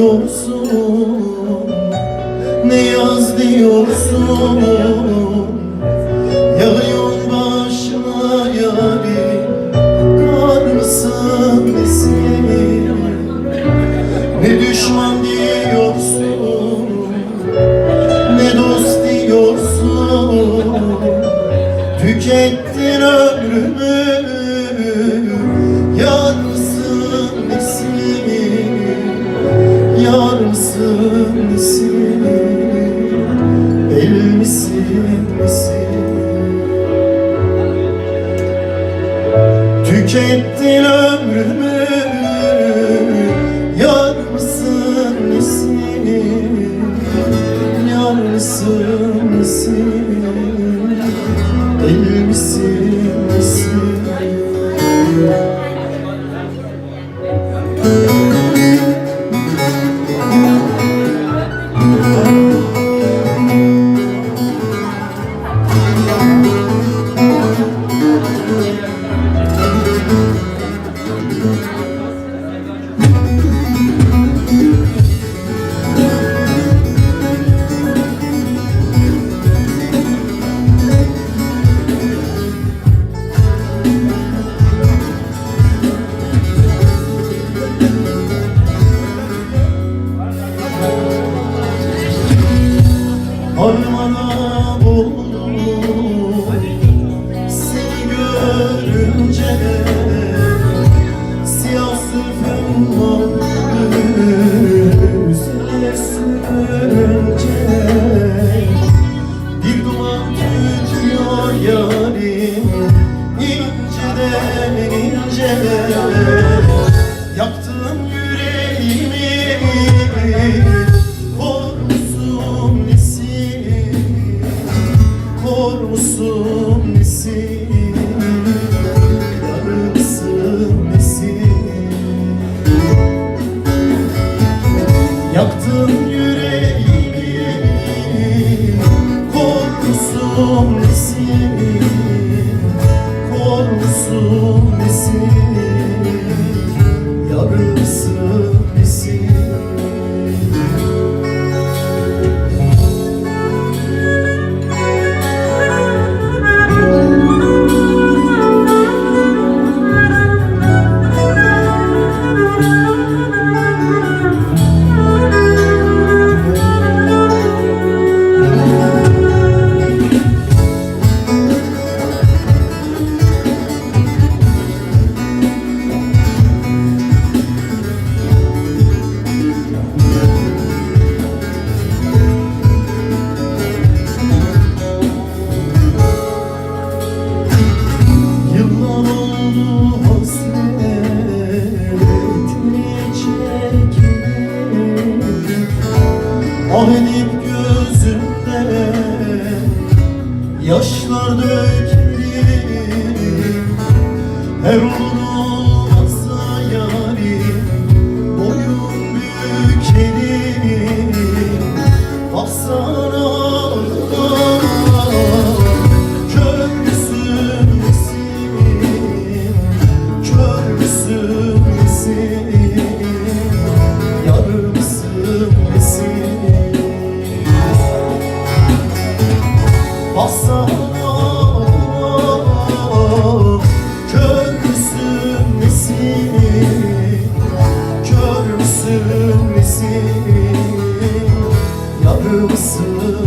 diyorsun, ne yaz diyorsun. Yağıyor başına yarim, kar mısın nesin? Ne düşman diyorsun, ne dost diyorsun. Tükettin ömrümü, yar mısın nesin? Yar mısın nesin? El misin nesin? Tükettin ömrümü, yar mısın nesin? Yar mısın nesin? El misin nesin? Harmana buldum seni görünce, siyah sürfün var yüzüne sürünce. Bir duman tütüyor yarim, inceden inceden. Yaktın yüreğimi, kor musun nesin? Kor musun nesin? Yar mısın nesin? Yaktın yüreğimi, kor musun nesin? Kor musun nesin? Yar mısın nesin? Ah edip gözümden yaşlar dökerim. Her olur olmazsa yarim, boyun bükerim. Baksana kör müsün nesin? Kör müsün nesin? Yar mısın nesin? Baksana kör müsün nesin? Kör müsün nesin? Yar mısın